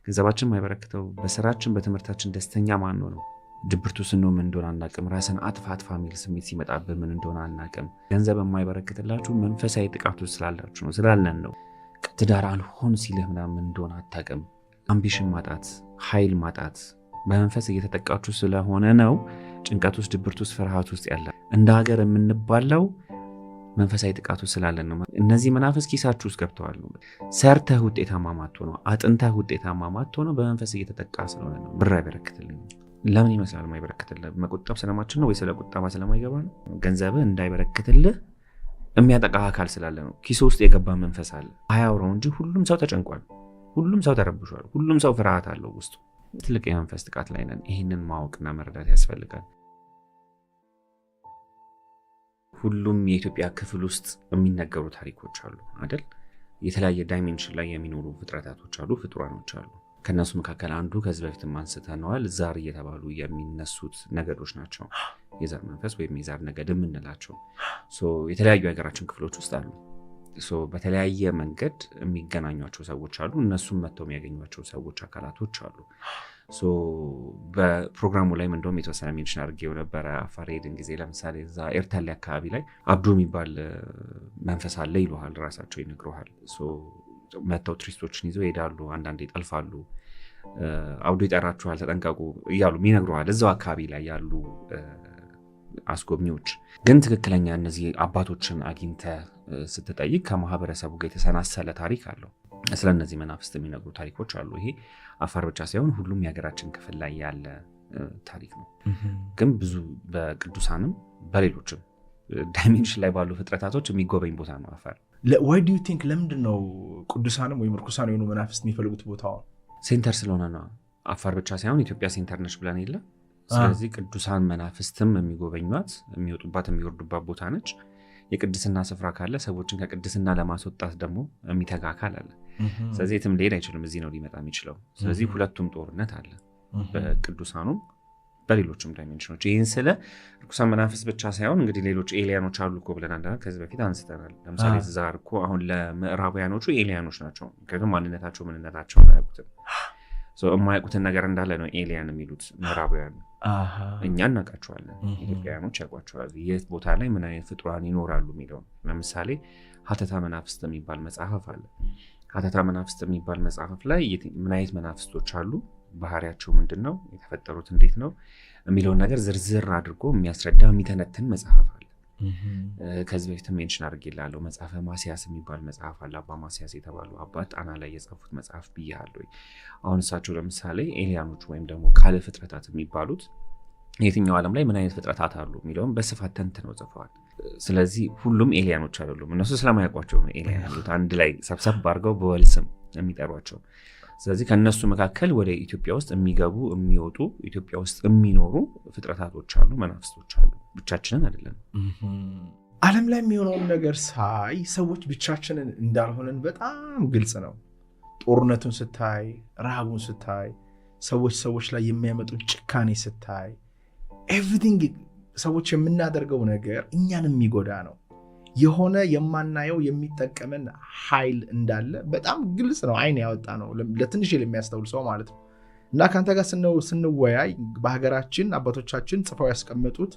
ገንዘባችን የማይበረክተው በስራችን በትምህርታችን ደስተኛ ማን ነው ድብርቱ ስንሆን ምን እንደሆነ አናቅም ራስን አጥፋ የሚል ስሜት ሲመጣብን ምን እንደሆነ አናቅም ገንዘብ የማይበረክትላችሁ መንፈሳዊ ጥቃቱ ስላላችሁ ነው ስላለን ነው ትዳር አልሆን ሲልህ ምናምን እንደሆነ አታቅም አምቢሽን ማጣት ኃይል ማጣት በመንፈስ እየተጠቃችሁ ስለሆነ ነው ጭንቀት ውስጥ ድብርት ውስጥ ፍርሃት ውስጥ ያለ እንደ ሀገር የምንባለው መንፈሳዊ ጥቃቱ ስላለን ነው እነዚህ መናፍስ ኪሳችሁ ውስጥ ገብተዋል ሰርተህ ውጤታማ ማትሆነው አጥንተህ ውጤታማ ማትሆነው በመንፈስ እየተጠቃ ስለሆነ ነው ብር አይበረክትልኝ ለምን ይመስላል ማይበረክትልህ መቆጠብ ስለማችን ነው ወይ ስለ ቁጠባ ስለማይገባ ነው ገንዘብ እንዳይበረክትልህ የሚያጠቃ አካል ስላለ ነው ኪስ ውስጥ የገባ መንፈስ አለ አያውራው እንጂ ሁሉም ሰው ተጨንቋል ሁሉም ሰው ተረብሿል ሁሉም ሰው ፍርሃት አለው ውስጡ ትልቅ የመንፈስ ጥቃት ላይ ነን ይሄንን ማወቅና መረዳት ያስፈልጋል ሁሉም የኢትዮጵያ ክፍል ውስጥ የሚነገሩ ታሪኮች አሉ አይደል የተለያየ ዳይሜንሽን ላይ የሚኖሩ ፍጥረታቶች አሉ ፍጡራኖች አሉ ከነሱ መካከል አንዱ ከዚህ በፊት ማንስተናል ዛር እየተባሉ የሚነሱት ነገዶች ናቸው የዛር መንፈስ ወይም የዛር ነገድ የምንላቸው የተለያዩ ሀገራችን ክፍሎች ውስጥ አሉ በተለያየ መንገድ የሚገናኙቸው ሰዎች አሉ እነሱም መተው የሚያገኙቸው ሰዎች አካላቶች አሉ በፕሮግራሙ ላይ እንደውም የተወሰነ ሜንሽን አድርጌው ነበር አፋር ሄድን ጊዜ ለምሳሌ እዛ ኤርታሌ አካባቢ ላይ አብዱ የሚባል መንፈስ አለ ይሉሃል ራሳቸው ይነግሩሃል መተው ቱሪስቶችን ይዘው ይሄዳሉ አንዳንዴ ይጠልፋሉ አብዱ ይጠራችኋል ተጠንቀቁ እያሉ ይነግሩሃል እዛው አካባቢ ላይ ያሉ አስጎብኚዎች ግን ትክክለኛ እነዚህ አባቶችን አግኝተ ስትጠይቅ ከማህበረሰቡ ጋር የተሰናሰለ ታሪክ አለው ስለነዚህ መናፍስት የሚነግሩ ታሪኮች አሉ ይሄ አፋር ብቻ ሳይሆን ሁሉም የሀገራችን ክፍል ላይ ያለ ታሪክ ነው ግን ብዙ በቅዱሳንም በሌሎችም ዳይሜንሽን ላይ ባሉ ፍጥረታቶች የሚጎበኝ ቦታ ነው አፋር why do you think ለምንድነው ቅዱሳንም ወይ ምርኩሳን የሆኑ መናፍስት የሚፈልጉት ቦታው ሴንተር ስለሆነ ነው አፋር ብቻ ሳይሆን ኢትዮጵያ ሴንተር ነች ብለን ይለ ስለዚህ ቅዱሳን መናፍስትም የሚጎበኙት የሚወጡባት የሚወርዱባት ቦታ ነች የቅድስና ስፍራ ካለ ሰዎችን ከቅድስና ለማስወጣት ደግሞ የሚተጋ አካል አለ ስለዚህ የትም ሊሄድ አይችልም እዚህ ነው ሊመጣ የሚችለው ስለዚህ ሁለቱም ጦርነት አለ በቅዱሳኑም በሌሎችም ዳይሜንሽኖች ይህን ስለ ርኩሳን መናፍስት ብቻ ሳይሆን እንግዲህ ሌሎች ኤሊያኖች አሉ እኮ ብለን አንዳንድ ከዚህ በፊት አንስተናል ለምሳሌ ዛር እኮ አሁን ለምዕራባውያኖቹ ኤሊያኖች ናቸው ምክንያቱም ማንነታቸውን አያውቁትም የማያውቁትን ነገር እንዳለ ነው ኤሊያን የሚሉት ምዕራባውያን እኛ እናውቃቸዋለን ኢትዮጵያውያኖች ያውቋቸዋል የት ቦታ ላይ ምን አይነት ፍጡራን ይኖራሉ የሚለው ለምሳሌ ሀተታ መናፍስት የሚባል መጽሐፍ አለ ሀተታ መናፍስት የሚባል መጽሐፍ ላይ ምን አይነት መናፍስቶች አሉ ባህሪያቸው ምንድነው የተፈጠሩት እንዴት ነው የሚለውን ነገር ዝርዝር አድርጎ የሚያስረዳ የሚተነትን መጽሐፍ አለ ከዚህ በፊት ሜንሽን አድርጌላለሁ መጽሐፈ ማሲያስ የሚባል መጽሐፍ አለ አባ ማሲያስ የተባሉ አባት ጣና ላይ የጻፉት መጽሐፍ ብያለሁ አሁን እሳቸው ለምሳሌ ኤሊያኖች ወይም ደግሞ ካለ ፍጥረታት የሚባሉት የትኛው ዓለም ላይ ምን አይነት ፍጥረታት አሉ የሚለውን በስፋት ተንትነው ጽፈዋል ስለዚህ ሁሉም ኤሊያኖች አይደሉም እነሱ ስለማያውቋቸው ነው ኤሊያን ያሉት አንድ ላይ ሰብሰብ አድርገው በወልስም የሚጠሯቸው ስለዚህ ከነሱ መካከል ወደ ኢትዮጵያ ውስጥ የሚገቡ የሚወጡ ኢትዮጵያ ውስጥ የሚኖሩ ፍጥረታቶች አሉ መናፍስቶች አሉ ብቻችንን አይደለም ዓለም ላይ የሚሆነውን ነገር ሳይ ሰዎች ብቻችንን እንዳልሆነን በጣም ግልጽ ነው ጦርነቱን ስታይ ረሃቡን ስታይ ሰዎች ላይ የሚያመጡት ጭካኔ ስታይ ኤቭሪቲንግ ሰዎች የምናደርገው ነገር እኛን የሚጎዳ ነው የሆነ የማናየው የሚጠቀመን ኃይል እንዳለ በጣም ግልጽ ነው አይን ያወጣ ነው ለትንሽ የሚያስተውል ሰው ማለት ነው እና ካንተ ጋር ስንወያይ በሀገራችን አባቶቻችን ጽፈው ያስቀመጡት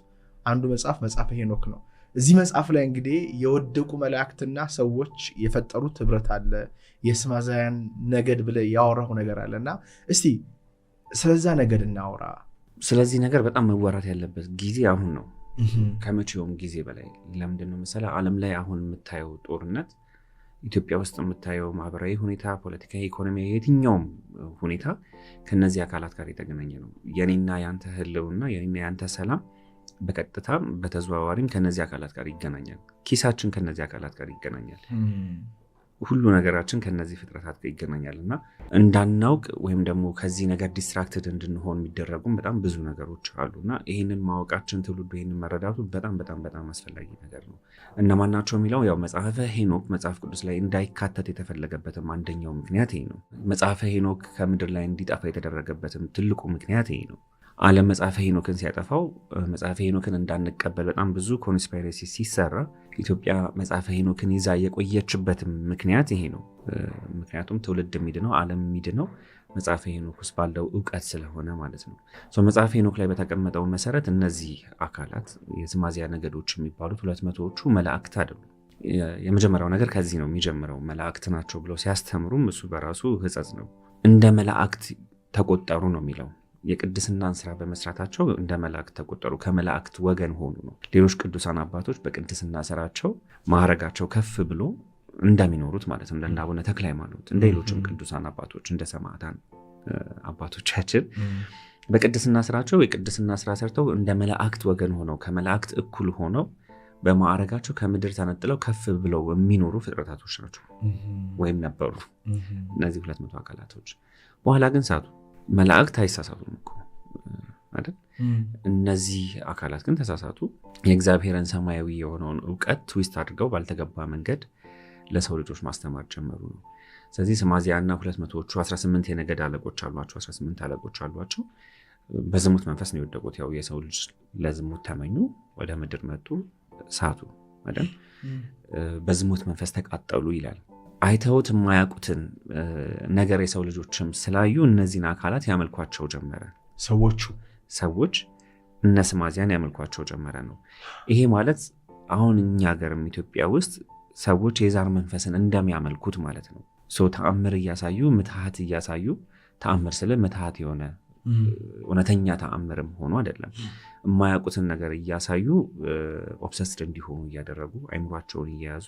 አንዱ መጽሐፍ ሄኖክ ነው እዚህ መጽሐፍ ላይ እንግዲህ የወደቁ መላእክትና ሰዎች የፈጠሩት ህብረት አለ የስማዛያን ነገድ ብለ ያወራው ነገር አለና እስቲ ስለዛ ነገድ እናውራ ስለዚህ ነገር በጣም መወራት ያለበት ጊዜ አሁን ነው ከመቼውም ጊዜ በላይ ለምንድነው መሰለህ ዓለም ላይ አሁን የምታየው ጦርነት ኢትዮጵያ ውስጥ የምታየው ማህበራዊ ሁኔታ ፖለቲካዊ ኢኮኖሚያዊ የትኛውም ሁኔታ ከነዚህ አካላት ጋር የተገናኘ ነው የኔና ያንተ ህልውና የኔና ያንተ ሰላም በቀጥታ በተዘዋዋሪም ከነዚህ አካላት ጋር ይገናኛል ኪሳችን ከነዚህ አካላት ጋር ይገናኛል ሁሉ ነገራችን ከነዚህ ፍጥረታት ጋር ይገናኛልና እንዳናውቅ ወይም ደግሞ ከዚህ ነገር ዲስትራክትድ እንድንሆን የሚደረጉም በጣም ብዙ ነገሮች አሉና ይሄንን ማወቃችን ትውልዱ ይሄንን መረዳቱ በጣም አስፈላጊ ነገር ነው እነማናቸው የሚለው ያው መጽሐፈ ሄኖክ መጽሐፍ ቅዱስ ላይ እንዳይካተት የተፈለገበትም አንደኛው ምክንያት ይሄ ነው መጽሐፈ ሄኖክ ከምድር ላይ እንዲጠፋ የተደረገበትም ትልቁ ምክንያት ይሄ ነው ዓለም መጽሐፈ ሄኖክን ሲያጠፋው መጽሐፈ ሄኖክን እንዳንቀበል በጣም ብዙ ኮንስፓይረሲ ሲሰራ ኢትዮጵያ መጽሐፈ ሄኖክን ይዛ የቆየችበት ምክንያት ይሄ ነው ምክንያቱም ትውልድ የሚድነው ዓለም የሚድነው መጽሐፈ ሄኖክ ውስጥ ባለው እውቀት ስለሆነ ማለት ነው። መጽሐፈ ሄኖክ ላይ በተቀመጠው መሰረት እነዚህ አካላት የስማዚያ ነገዶች የሚባሉት 200ዎቹ መላእክት አይደሉም። የመጀመሪያው ነገር ከዚህ ነው የሚጀምረው። መላእክት ናቸው ብለው ሲያስተምሩም እሱ በራሱ ሕጸጽ ነው። እንደ መላእክት ተቆጠሩ ነው የሚለው። የቅድስናን ስራ በመስራታቸው እንደ መላእክት ተቆጠሩ፣ ከመላእክት ወገን ሆኑ ነው። ሌሎች ቅዱሳን አባቶች በቅድስና ስራቸው ማዕረጋቸው ከፍ ብሎ እንደሚኖሩት ማለት ነው። እንደ አቡነ ተክለ ሃይማኖት፣ እንደ ሌሎችም ቅዱሳን አባቶች፣ እንደ ሰማዕታን አባቶቻችን በቅድስና ስራቸው የቅድስና ስራ ሰርተው እንደ መላእክት ወገን ሆነው ከመላእክት እኩል ሆነው በማዕረጋቸው ከምድር ተነጥለው ከፍ ብለው የሚኖሩ ፍጥረታቶች ናቸው ወይም ነበሩ እነዚህ 200 አካላቶች። በኋላ ግን ሳቱ። መላእክት አይሳሳቱም እኮ አይደል? እነዚህ አካላት ግን ተሳሳቱ። የእግዚአብሔርን ሰማያዊ የሆነውን እውቀት ትዊስት አድርገው ባልተገባ መንገድ ለሰው ልጆች ማስተማር ጀመሩ ነው። ስለዚህ ስማዚያና 200ዎቹ 18 የነገድ አለቆች አሏቸው። 18 አለቆች አሏቸው። በዝሙት መንፈስ ነው የወደቁት። ያው የሰው ልጅ ለዝሙት ተመኙ፣ ወደ ምድር መጡ፣ ሳቱ አይደል? በዝሙት መንፈስ ተቃጠሉ ይላል። አይተውት የማያውቁትን ነገር የሰው ልጆችም ስላዩ እነዚህን አካላት ያመልኳቸው ጀመረ። ሰዎች እነ ስማዚያን ያመልኳቸው ጀመረ ነው። ይሄ ማለት አሁን እኛ ሀገርም ኢትዮጵያ ውስጥ ሰዎች የዛር መንፈስን እንደሚያመልኩት ማለት ነው። ተአምር እያሳዩ ምትሃት እያሳዩ፣ ተአምር ስለ ምትሃት የሆነ እውነተኛ ተአምርም ሆኖ አይደለም፣ የማያውቁትን ነገር እያሳዩ ኦብሰስድ እንዲሆኑ እያደረጉ አይምሯቸውን እየያዙ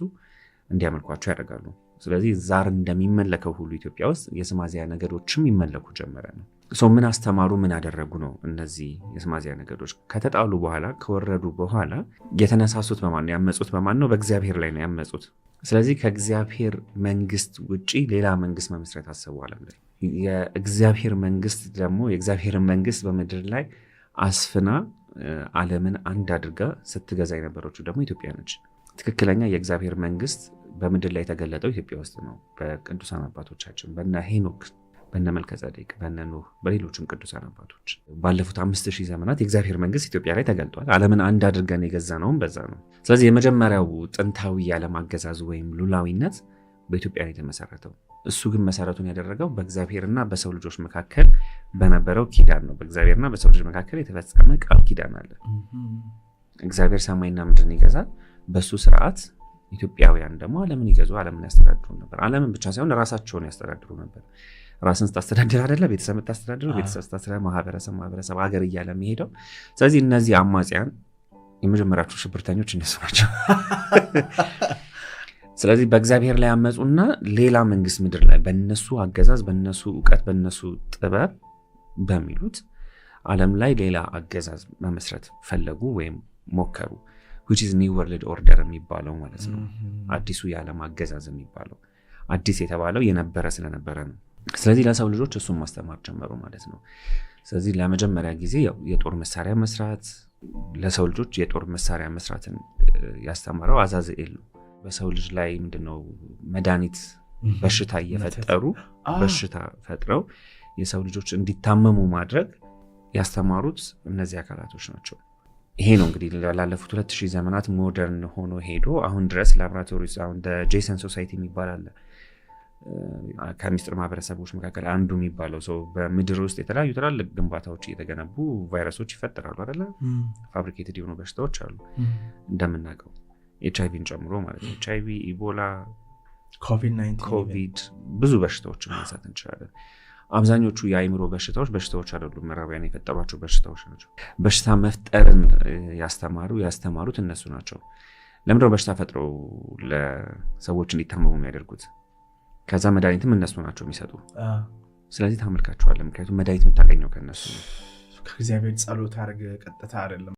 እንዲያመልኳቸው ያደርጋሉ። ስለዚህ ዛር እንደሚመለከው ሁሉ ኢትዮጵያ ውስጥ የስማዚያ ነገዶችም ይመለኩ ጀመረ ነው። ምን አስተማሩ? ምን ያደረጉ ነው? እነዚህ የስማዚያ ነገዶች ከተጣሉ በኋላ ከወረዱ በኋላ የተነሳሱት በማን ነው? ያመጹት በማን ነው? በእግዚአብሔር ላይ ነው ያመጹት። ስለዚህ ከእግዚአብሔር መንግስት ውጪ ሌላ መንግስት መመስረት አሰቡ ዓለም ላይ። የእግዚአብሔር መንግስት ደግሞ የእግዚአብሔርን መንግስት በምድር ላይ አስፍና ዓለምን አንድ አድርጋ ስትገዛ የነበረችው ደግሞ ኢትዮጵያ ነች። ትክክለኛ የእግዚአብሔር መንግስት በምድር ላይ የተገለጠው ኢትዮጵያ ውስጥ ነው። በቅዱሳን አባቶቻችን በነ ሄኖክ፣ በነ መልከጼዴቅ፣ በነ ኖህ፣ በሌሎችም ቅዱሳን አባቶች ባለፉት 5000 ዘመናት የእግዚአብሔር መንግስት ኢትዮጵያ ላይ ተገልጧል። ዓለምን አንድ አድርገን የገዛ ነውም በዛ ነው። ስለዚህ የመጀመሪያው ጥንታዊ የዓለም አገዛዝ ወይም ሉላዊነት በኢትዮጵያ ላይ የተመሰረተው። እሱ ግን መሰረቱን ያደረገው በእግዚአብሔርና በሰው ልጆች መካከል በነበረው ኪዳን ነው። በእግዚአብሔርና በሰው ልጆች መካከል የተፈጸመ ቃል ኪዳን አለ። እግዚአብሔር ሰማይና ምድርን ይገዛል። በሱ ስርዓት ኢትዮጵያውያን ደግሞ ዓለምን ይገዙ፣ ዓለምን ያስተዳድሩ ነበር። ዓለምን ብቻ ሳይሆን ራሳቸውን ያስተዳድሩ ነበር። ራስን ስታስተዳድር አይደለ ቤተሰብ ታስተዳድሩ፣ ቤተሰብ ስታስተዳድር ማህበረሰብ ሀገር እያለ የሚሄደው። ስለዚህ እነዚህ አማጽያን የመጀመሪያዎቹ ሽብርተኞች እነሱ ናቸው። ስለዚህ በእግዚአብሔር ላይ ያመፁና ሌላ መንግስት ምድር ላይ በነሱ አገዛዝ፣ በነሱ እውቀት፣ በነሱ ጥበብ በሚሉት ዓለም ላይ ሌላ አገዛዝ መመስረት ፈለጉ ወይም ሞከሩ። which is new world order የሚባለው ማለት ነው። አዲሱ የዓለም አገዛዝ የሚባለው አዲስ የተባለው የነበረ ስለነበረ ነው። ስለዚህ ለሰው ልጆች እሱን ማስተማር ጀመሩ ማለት ነው። ስለዚህ ለመጀመሪያ ጊዜ የጦር መሳሪያ መስራት፣ ለሰው ልጆች የጦር መሳሪያ መስራትን ያስተማረው አዛዝኤል ነው። በሰው ልጅ ላይ ምንድነው መድኃኒት በሽታ እየፈጠሩ በሽታ ፈጥረው የሰው ልጆች እንዲታመሙ ማድረግ ያስተማሩት እነዚህ አካላቶች ናቸው። ይሄ ነው እንግዲህ ላለፉት 2000 ዘመናት ሞደርን ሆኖ ሄዶ አሁን ድረስ ላቦራቶሪስ አሁን ጄሰን ሶሳይቲ የሚባል አለ። ከሚስጥር ማህበረሰቦች መካከል አንዱ የሚባለው ሰው በምድር ውስጥ የተለያዩ ትላልቅ ግንባታዎች እየተገነቡ ቫይረሶች ይፈጠራሉ አይደለ? ፋብሪኬትድ የሆኑ በሽታዎች አሉ እንደምናውቀው ኤችአይቪን ጨምሮ ማለት ነው። ኤችአይቪ፣ ኢቦላ፣ ኮቪድ ብዙ በሽታዎችን ማንሳት እንችላለን። አብዛኞቹ የአይምሮ በሽታዎች አይደሉም፣ ምዕራባውያን የፈጠሯቸው በሽታዎች ናቸው። በሽታ መፍጠርን ያስተማሩት እነሱ ናቸው። ለምንድነው በሽታ ፈጥረው ለሰዎች እንዲታመሙ የሚያደርጉት? ከዛ መድኃኒትም እነሱ ናቸው የሚሰጡ። ስለዚህ ታመልካቸዋለህ። ምክንያቱም መድኃኒት የምታገኘው ከእነሱ ነው። ከእግዚአብሔር ጸሎት አድርገህ ቀጥታ አይደለም።